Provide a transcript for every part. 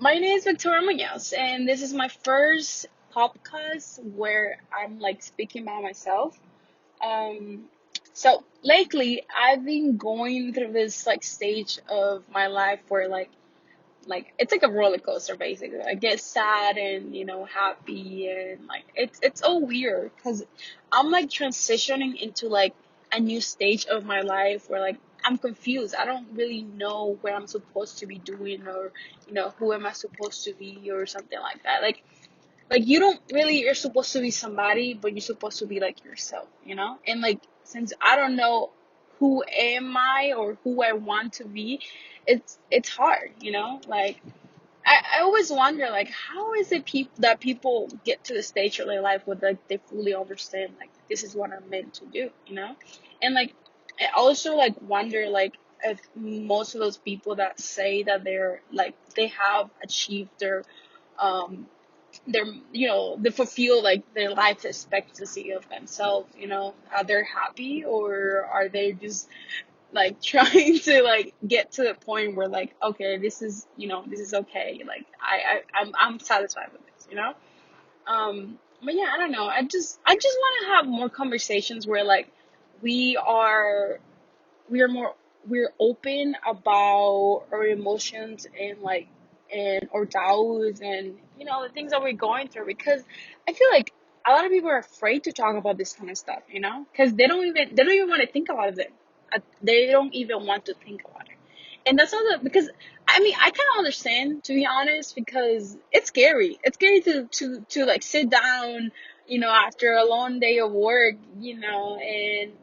My name is Victoria Munoz, and this is my first podcast where I'm like speaking by myself. Um, so lately, I've been going through this like stage of my life where like it's like a roller coaster basically. I get sad and happy and like it's all weird because I'm like transitioning into like a new stage of my life where like I'm confused. I don't really know what I'm supposed to be doing or who am I supposed to be or something like that. Like you don't really you're supposed to be somebody, but you're supposed to be like yourself, And like since I don't know who am I or who I want to be, it's hard, Like I always wonder like how is it that people get to the stage of their life where like they fully understand like this is what I'm meant to do, And like I also like wonder like if most of those people that say that they're like they have achieved um their they fulfill like their life expectancy of themselves, are they happy or are they just like trying to like get to the point where like okay this is okay like I'm satisfied with this, but yeah, I don't know, I just want to have more conversations where like we are we are more we're open about our emotions and like and our doubts and the things that we're going through because I feel like a lot of people are afraid to talk about this kind of stuff, because they don't even want to think about it. They don't even want to think about it, and that's all because I mean I kind of understand, to be honest, because it's scary to like sit down, after a long day of work, and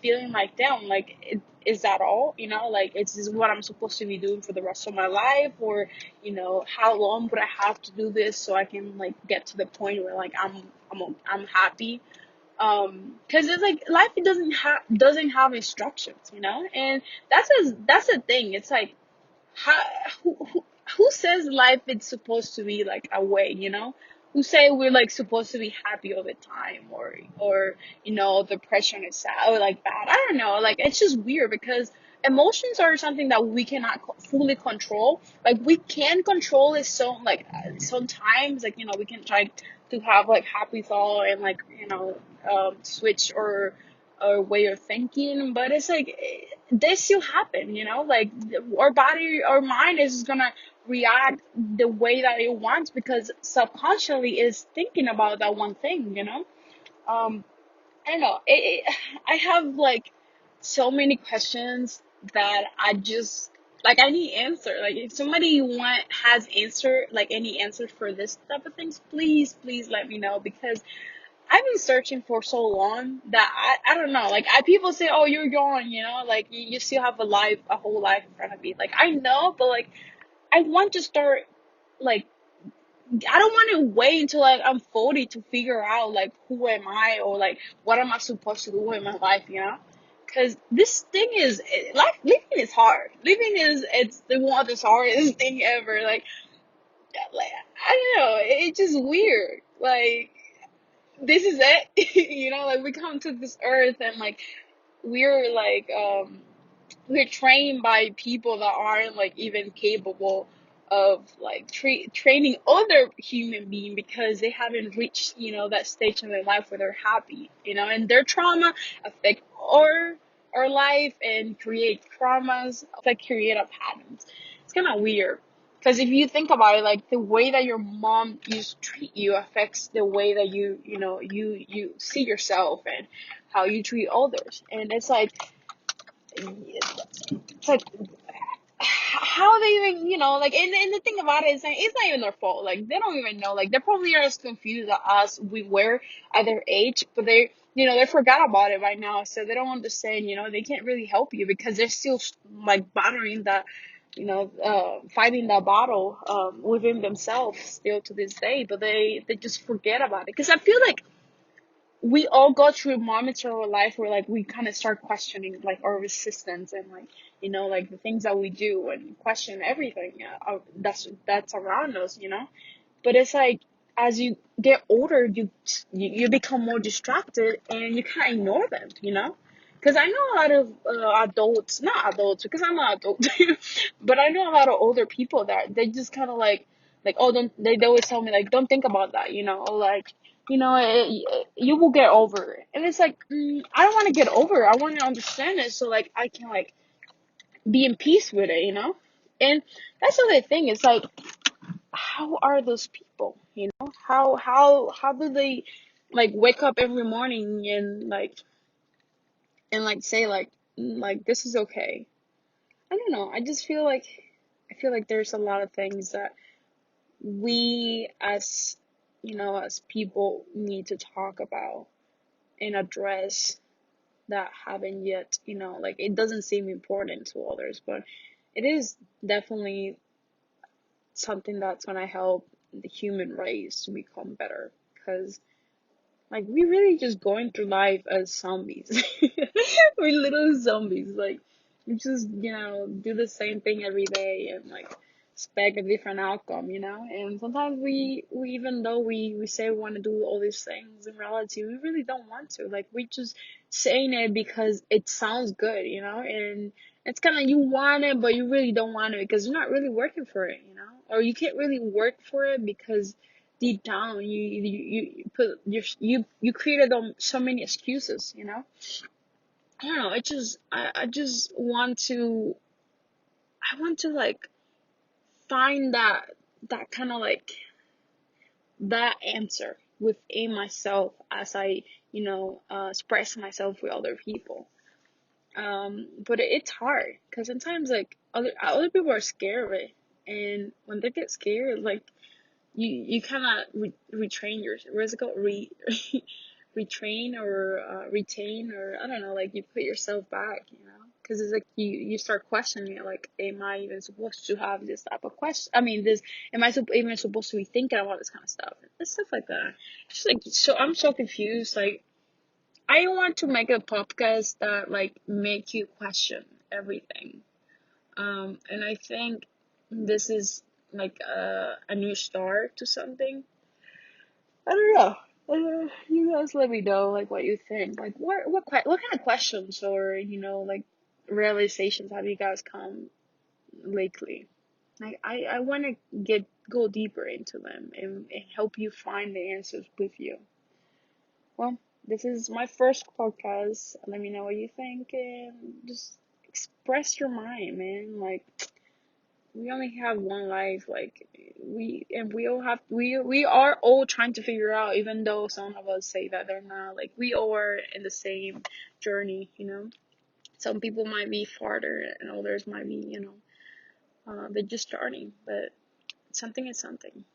feeling like damn, like is that all, like is this what I'm supposed to be doing for the rest of my life, or how long would I have to do this so I can like get to the point where like I'm happy, because it's like life doesn't have instructions, and that's the thing. It's like how who says life is supposed to be like a way, who say we're like supposed to be happy all the time, or depression is sad or like bad. I don't know, like it's just weird because emotions are something that we cannot fully control. Like we can control it, so like sometimes like we can try to have like happy thought and like switch or way of thinking, but it's like this still happen, like our body, our mind is gonna react the way that it wants because subconsciously is thinking about that one thing, um I don't know, I have like so many questions that I just like I need answer. Like if somebody has answer, like any answer for this type of things, please let me know because I've been searching for so long that I don't know. Like people say, "Oh, you're young," like you still have a whole life in front of you. Like I know, but like I want to start. Like I don't want to wait until like I'm 40 to figure out like who am I or like what am I supposed to do in my life, Because this thing is life. Living is hard. Living is it's the one of the hardest thing ever. Like I don't know. It's just weird. Like this is it. Like we come to this earth and like we're like we're trained by people that aren't like even capable of like training other human being because they haven't reached that stage in their life where they're happy, and their trauma affect our life and create traumas like create a patterns. It's kind of weird because if you think about it, like the way that your mom used to treat you affects the way that you see yourself and how you treat others, and it's like how they even like and the thing about it is that it's not even their fault. Like they don't even know. Like they probably are as confused as we were at their age, but they forgot about it right now, so they don't understand. They can't really help you because they're still like battling that fighting that battle within themselves still to this day, but they just forget about it because I feel like we all go through moments in our life where like we kind of start questioning like our resistance and like like the things that we do and question everything that's around us, but it's like as you get older you become more distracted and you kind of ignore them, because I know a lot of not adults because I'm not adult but I know a lot of older people that they just kind of like like, oh, don't they always tell me like, don't think about that, like, you will get over it. And it's like, I don't want to get over it. I want to understand it so like I can like be in peace with it. And that's the other thing. It's like, how are those people? How do they like wake up every morning and say like this is okay? I don't know. I feel like there's a lot of things that we as people need to talk about and address that haven't yet, like it doesn't seem important to others, but it is definitely something that's gonna help the human race to become better. Because like we really just going through life as zombies. We're little zombies. Like we just do the same thing every day and like expect a different outcome. And sometimes we even though we say we want to do all these things, in reality we really don't want to. Like we just saying it because it sounds good. And it's kind of you want it, but you really don't want it because you're not really working for it. Or you can't really work for it because deep down you put you created so many excuses. I don't know. I just want to like find that kind of like that answer within myself as I express myself with other people. But it's hard because sometimes like other people are scared of it, and when they get scared, like you kind of retrain your what's it called retrain or retain, or I don't know, like you put yourself back. Because it's like you start questioning it, like, am I even supposed to have this type of question? I mean, this am I even supposed to be thinking about this kind of stuff and stuff like that. It's just like, so I'm so confused. Like I want to make a podcast that like make you question everything. And I think this is like a new start to something. I don't know. You guys let me know like what you think. Like what kind of questions or like realizations have you guys come lately? Like I want to go deeper into them and help you find the answers with you. Well, this is my first podcast. Let me know what you think and just express your mind, man. Like we only have one life. Like we all have we are all trying to figure out, even though some of us say that they're not. Like we all are in the same journey. Some people might be farther and others might be they're just starting, but something is something.